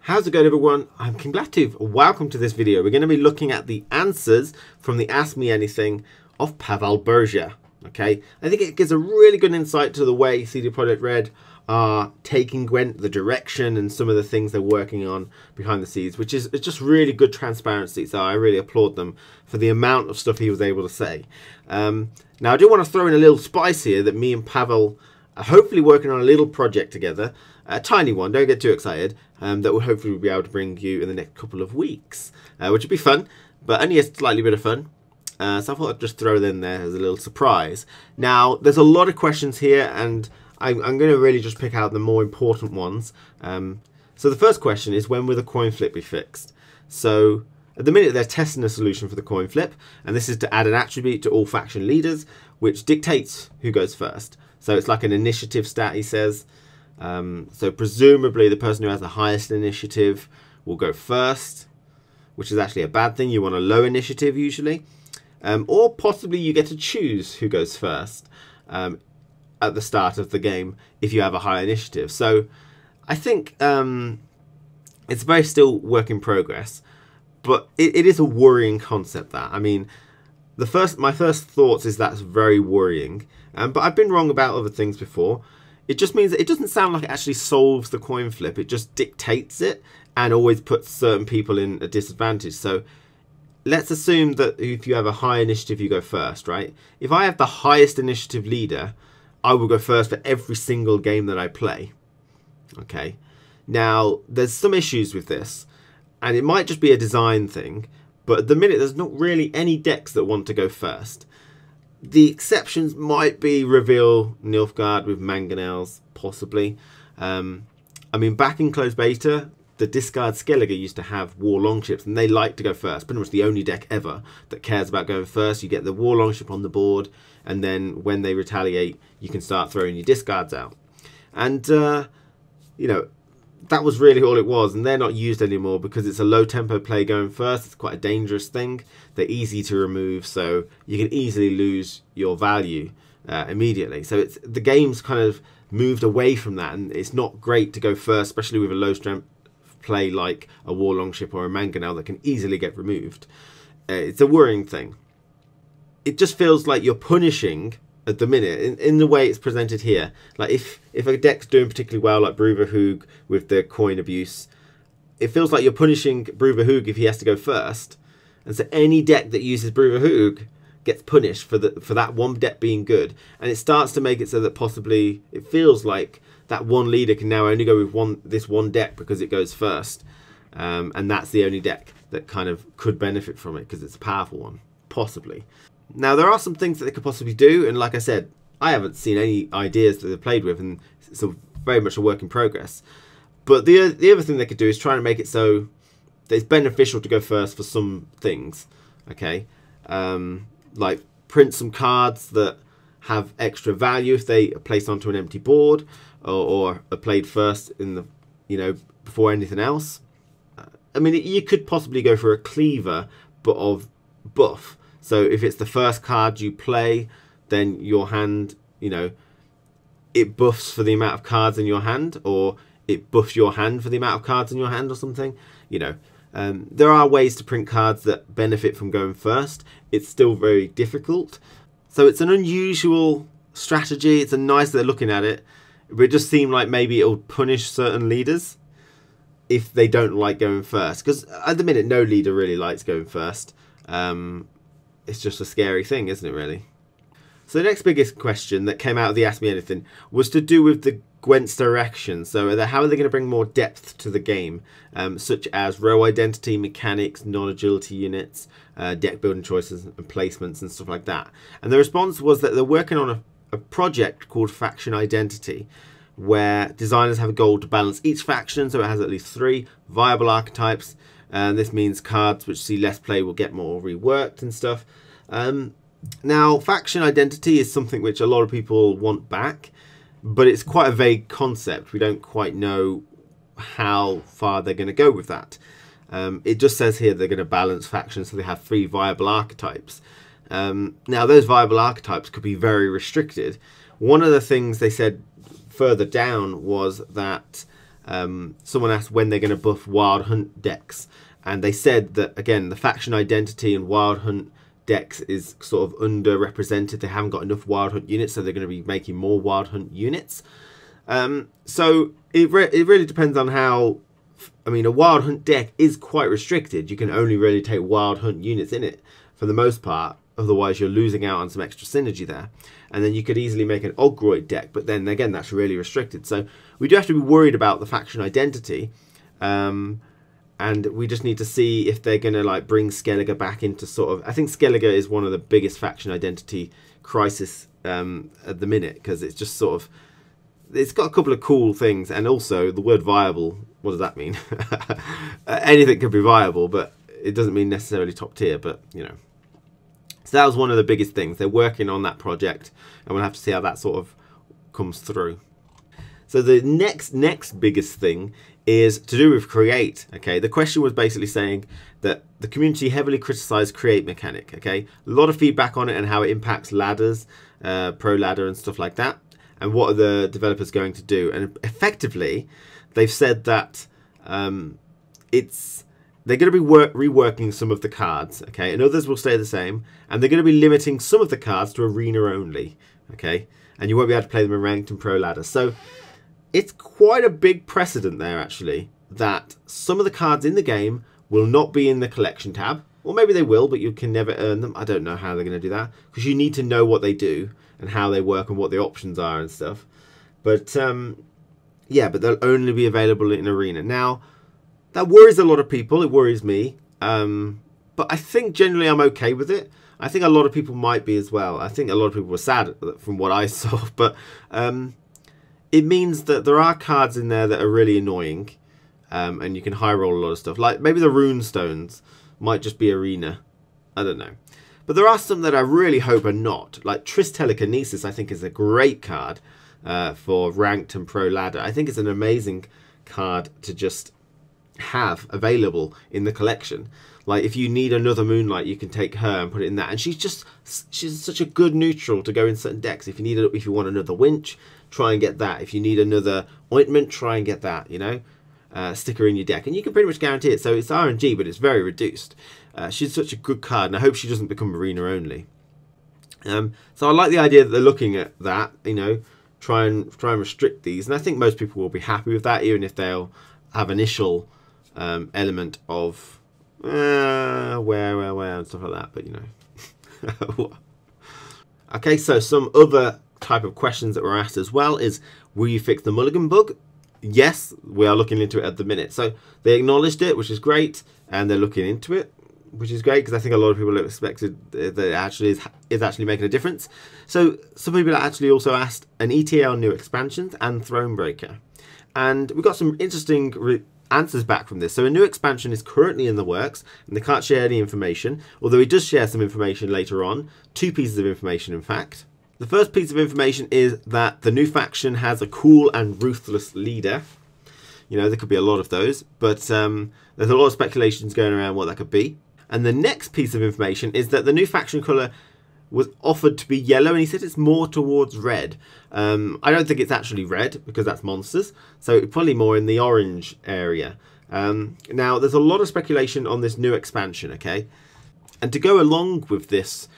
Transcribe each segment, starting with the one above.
How's it going, everyone? I'm KingBlackToof. Welcome to this video. We're going to be looking at the answers from the Ask Me Anything of Pawel Burza. Okay, I think it gives a really good insight to the way CD Projekt Red are taking Gwent, the direction, and some of the things they're working on behind the scenes, which is just really good transparency. So I really applaud them for the amount of stuff he was able to say. Now I do want to throw in a little spice here that me and Pawel are hopefully working on a little project together, a tiny one. Don't get too excited. That will hopefully be able to bring you in the next couple of weeks, which would be fun, but only a slightly bit of fun. So I thought I'd just throw it in there as a little surprise. Now, there's a lot of questions here, and I'm going to really just pick out the more important ones. So the first question is, when will the coin flip be fixed? So at the minute, they're testing a solution for the coin flip, and this is to add an attribute to all faction leaders, which dictates who goes first. So it's like an initiative stat, he says. So presumably the person who has the highest initiative will go first, which is actually a bad thing. You want a low initiative usually. Or possibly you get to choose who goes first at the start of the game if you have a high initiative. So I think it's very still work in progress, but it is a worrying concept. That, I mean, my first thoughts is that's very worrying, but I've been wrong about other things before. It just means that it doesn't sound like it actually solves the coin flip. It just dictates it and always puts certain people in a disadvantage. So let's assume that if you have a high initiative, you go first, right? If I have the highest initiative leader, I will go first for every single game that I play. Okay. Now, there's some issues with this, and it might just be a design thing, but at the minute, there's not really any decks that want to go first. The exceptions might be Reveal Nilfgaard with Mangonels, possibly. I mean, back in closed beta, the Discard Skellige used to have War Longships, and they like to go first. Pretty much the only deck ever that cares about going first. You get the War Longship on the board, and then when they retaliate, you can start throwing your discards out. And, you know, that was really all it was, and they're not used anymore because it's a low tempo play going first. It's quite a dangerous thing. They're easy to remove, so you can easily lose your value immediately. So the game's kind of moved away from that, and it's not great to go first, especially with a low strength play like a War Longship or a Mangonel that can easily get removed. It's a worrying thing. It just feels like you're punishing at the minute, in the way it's presented here. Like if a deck's doing particularly well, like Bruvahug with the coin abuse, it feels like you're punishing Bruvahug if he has to go first, and so any deck that uses Bruvahug gets punished for that one deck being good, and it starts to make it so that possibly it feels like that one leader can now only go with this one deck because it goes first, and that's the only deck that kind of could benefit from it because it's a powerful one, possibly. Now, there are some things that they could possibly do, and like I said, I haven't seen any ideas that they've played with, and it's very much a work in progress. But the other thing they could do is try and make it so that it's beneficial to go first for some things, okay? Like print some cards that have extra value if they are placed onto an empty board, or are played first in the, before anything else. I mean, you could possibly go for a cleaver, but of buff. So if it's the first card you play, then your hand, it buffs for the amount of cards in your hand, or it buffs your hand for the amount of cards in your hand or something. There are ways to print cards that benefit from going first. It's still very difficult. So it's an unusual strategy. It's nice that they're looking at it. But it just seemed like maybe it'll punish certain leaders if they don't like going first. Because at the minute, no leader really likes going first. It's just a scary thing, isn't it, really? So the next biggest question that came out of the Ask Me Anything was to do with the Gwens Direction. So how are they going to bring more depth to the game, such as row identity, mechanics, non-agility units, deck building choices and placements and stuff like that. And the response was that they're working on a project called Faction Identity, where designers have a goal to balance each faction so it has at least 3 viable archetypes. This means cards which see less play will get more reworked and stuff. Now, faction identity is something which a lot of people want back, but it's quite a vague concept. We don't quite know how far they're going to go with that. It just says here they're going to balance factions so they have 3 viable archetypes. Now, those viable archetypes could be very restricted. One of the things they said further down was that someone asked when they're going to buff Wild Hunt decks, and they said that, again, the faction identity and Wild Hunt decks is sort of underrepresented. They haven't got enough Wild Hunt units, so they're going to be making more Wild Hunt units. So it really depends on how. I mean, a Wild Hunt deck is quite restricted. You can only really take Wild Hunt units in it for the most part. Otherwise, you're losing out on some extra synergy there. And then you could easily make an Ogroid deck, but then again, that's really restricted. So we do have to be worried about the faction identity. And we just need to see if they're going to like bring Skellige back into sort of. I think Skellige is one of the biggest faction identity crisis at the minute, because it's just sort of. It's got a couple of cool things, and also the word viable. What does that mean? Anything could be viable, but it doesn't mean necessarily top tier. But you know, so that was one of the biggest things. They're working on that project, and we'll have to see how that sort of comes through. So the next biggest thing is to do with create. Okay, the question was basically saying that the community heavily criticised create mechanic. Okay, a lot of feedback on it and how it impacts ladders, pro ladder and stuff like that. And what are the developers going to do? And effectively, they've said that they're going to be reworking some of the cards, okay, and others will stay the same. And they're going to be limiting some of the cards to arena only, okay, and you won't be able to play them in ranked and pro ladder. So it's quite a big precedent there, actually, that some of the cards in the game will not be in the collection tab, or maybe they will, but you can never earn them. I don't know how they're going to do that, because you need to know what they do and how they work and what the options are and stuff. But yeah, but they'll only be available in arena. Now, that worries a lot of people. It worries me. But I think generally I'm okay with it. I think a lot of people might be as well. I think a lot of people were sad from what I saw. But it means that there are cards in there that are really annoying. And you can high roll a lot of stuff. Like maybe the rune stones might just be arena. I don't know. But there are some that I really hope are not. Like Triss Telekinesis, I think, is a great card for ranked and pro ladder. I think it's an amazing card to just have available in the collection. Like if you need another Moonlight, you can take her and put it in that. And she's such a good neutral to go in certain decks. If you want another Winch, try and get that. If you need another Ointment, try and get that. You know, stick her in your deck, and you can pretty much guarantee it. So it's RNG, but it's very reduced. She's such a good card, and I hope she doesn't become arena only. So I like the idea that they're looking at that, you know, try and restrict these, and I think most people will be happy with that, even if they'll have initial element of where and stuff like that. But you know, okay. So some other type of questions that were asked as well is, will you fix the mulligan bug? Yes, we are looking into it at the minute. So they acknowledged it, which is great, and they're looking into it, which is great, because I think a lot of people have expected that it actually is actually making a difference. So some people actually also asked an ETA on new expansions and Thronebreaker, and we got some interesting answers back from this. So a new expansion is currently in the works, and they can't share any information, although he does share some information later on. 2 pieces of information, in fact. The first piece of information is that the new faction has a cool and ruthless leader. You know, there could be a lot of those, but there's a lot of speculations going around what that could be. And the next piece of information is that the new faction colour was offered to be yellow, and he said it's more towards red. I don't think it's actually red, because that's monsters, so it's probably more in the orange area. Now, there's a lot of speculation on this new expansion, okay? And to go along with this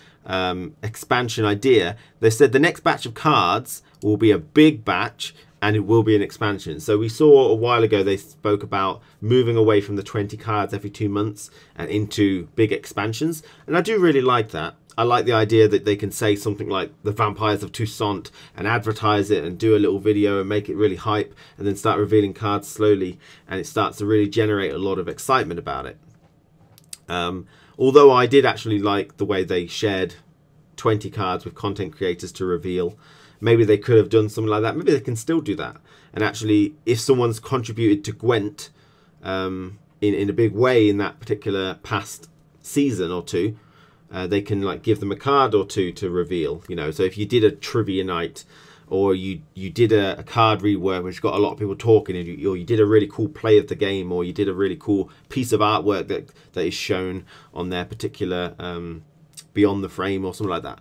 expansion idea, they said the next batch of cards will be a big batch, and it will be an expansion. So we saw a while ago they spoke about moving away from the 20 cards every 2 months and into big expansions, and I do really like that. I like the idea that they can say something like the Vampires of Toussaint and advertise it and do a little video and make it really hype, and then start revealing cards slowly, and it starts to really generate a lot of excitement about it. Although I did actually like the way they shared 20 cards with content creators to reveal. Maybe they could have done something like that. Maybe they can still do that. And actually, if someone's contributed to Gwent in a big way in that particular past season or two, they can like give them a card or two to reveal. You know, so if you did a trivia night, or you did a card rework which got a lot of people talking, or you did a really cool play of the game, or you did a really cool piece of artwork that is shown on their particular Beyond the Frame or something like that,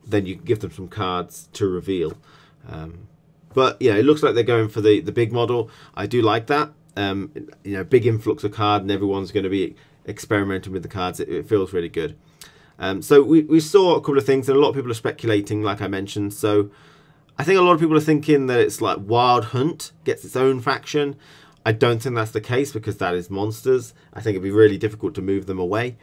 then you can give them some cards to reveal. But yeah, it looks like they're going for the big model. I do like that. You know, big influx of card, and everyone's going to be experimenting with the cards. It feels really good. So we saw a couple of things, and a lot of people are speculating, like I mentioned. So I think a lot of people are thinking that it's like Wild Hunt gets its own faction. I don't think that's the case, because that is monsters. I think it'd be really difficult to move them away.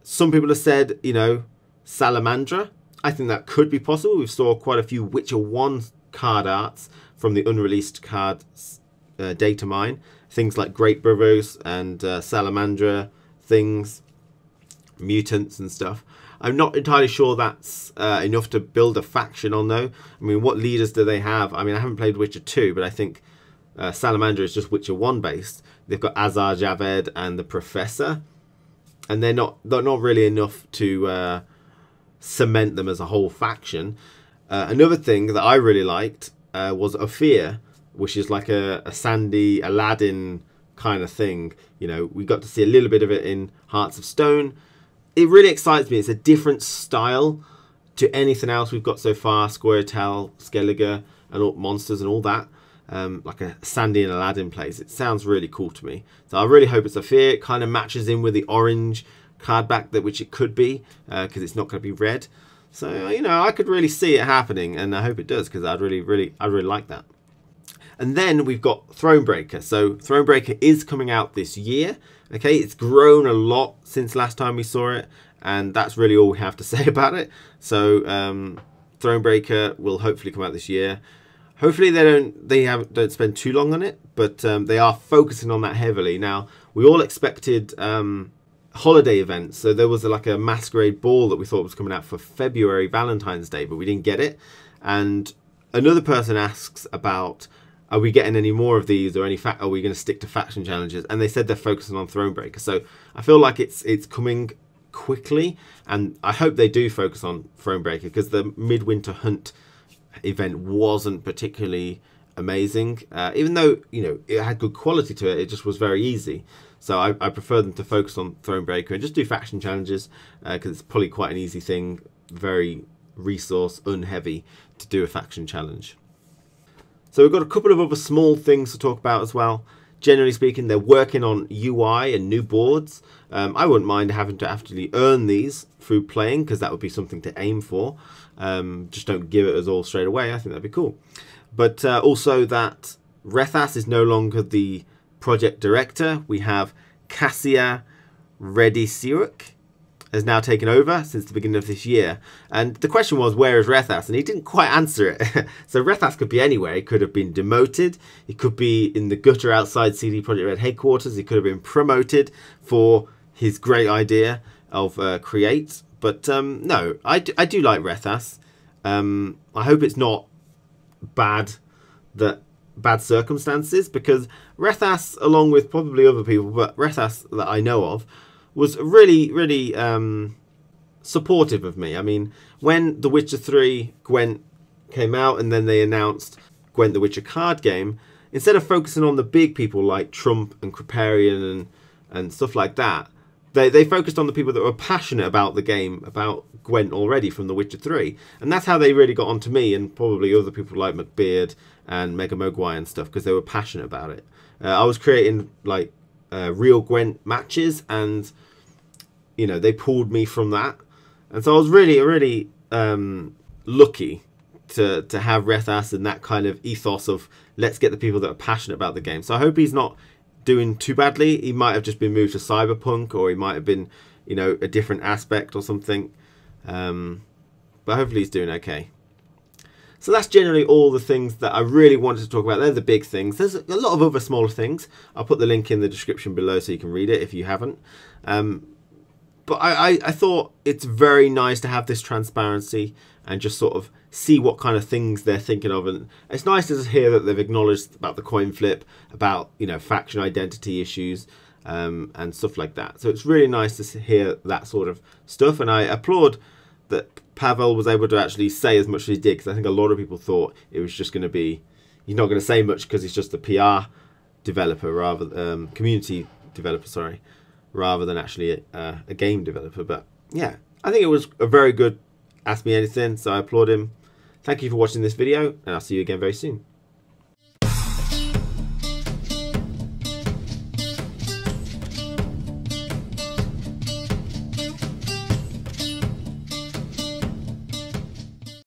Some people have said, you know, Salamandra. I think that could be possible. We've saw quite a few Witcher 1 card arts from the unreleased card data mine. Things like Great Brothers and Salamandra things, mutants and stuff. I'm not entirely sure that's enough to build a faction on, though. I mean, what leaders do they have? I mean, I haven't played Witcher 2, but I think Salamandra is just Witcher 1 based. They've got Azar Javed and the Professor, and they're not really enough to cement them as a whole faction. Another thing that I really liked was Ophir, which is like a Sandy Aladdin kind of thing. You know, we got to see a little bit of it in Hearts of Stone. It really excites me. It's a different style to anything else we've got so far. Squirtle, Skellige, and all monsters and all that. Like a Sandy and Aladdin plays. It sounds really cool to me. So I really hope it's Ophir. It kind of matches in with the orange card back, which it could be, because it's not going to be red. So, you know, I could really see it happening, and I hope it does, because I'd really like that. And then we've got Thronebreaker. So Thronebreaker is coming out this year. Okay, it's grown a lot since last time we saw it, and that's really all we have to say about it. So Thronebreaker will hopefully come out this year. Hopefully they don't spend too long on it, but they are focusing on that heavily. Now, we all expected holiday events. So there was like a masquerade ball that we thought was coming out for February, Valentine's Day, but we didn't get it. And another person asks about, are we getting any more of these, or are we going to stick to faction challenges? And they said they're focusing on Thronebreaker. So I feel like it's coming quickly, and I hope they do focus on Thronebreaker, because the Midwinter Hunt event wasn't particularly amazing. Even though, you know, it had good quality to it, it just was very easy. So I prefer them to focus on Thronebreaker and just do faction challenges, because it's probably quite an easy thing, very resource unheavy to do a faction challenge. So we've got a couple of other small things to talk about as well. Generally speaking, they're working on UI and new boards. I wouldn't mind having to actually earn these through playing, because that would be something to aim for. Just don't give it us all straight away. I think that'd be cool. But also that Rethas is no longer the project director. We have Cassia Redisiuk has now taken over since the beginning of this year. And the question was, where is Rethas? And he didn't quite answer it. So Rethas could be anywhere. He could have been demoted. He could be in the gutter outside CD Projekt Red headquarters. He could have been promoted for his great idea of Create. But no, I do like Rethas. I hope it's not bad circumstances, because Rethas, along with probably other people, but Rethas that I know of, was really supportive of me. I mean, when The Witcher 3 Gwent came out, and then they announced Gwent the Witcher card game, instead of focusing on the big people like Trump and Kriparian and stuff like that, they focused on the people that were passionate about the game, about Gwent already from The Witcher 3. And that's how they really got onto me, and probably other people like McBeard and Mega Mogwai and stuff, because they were passionate about it. I was creating like real Gwent matches, and you know, they pulled me from that. And so I was really lucky to have Rethas and that kind of ethos of, let's get the people that are passionate about the game. So I hope he's not doing too badly. He might have just been moved to Cyberpunk, or he might have been, you know, a different aspect or something. But hopefully he's doing okay. So that's generally all the things that I really wanted to talk about. They're the big things. There's a lot of other smaller things. I'll put the link in the description below so you can read it if you haven't. But I thought it's very nice to have this transparency and just sort of see what kind of things they're thinking of. And it's nice to hear that they've acknowledged about the coin flip, about, you know, faction identity issues, and stuff like that. So it's really nice to hear that sort of stuff. And I applaud that Pawel was able to actually say as much as he did, because I think a lot of people thought it was just going to be, he's not going to say much because he's just a PR developer, rather community developer, sorry, rather than actually a game developer. But yeah, I think it was a very good Ask Me Anything, so I applaud him. Thank you for watching this video, and I'll see you again very soon.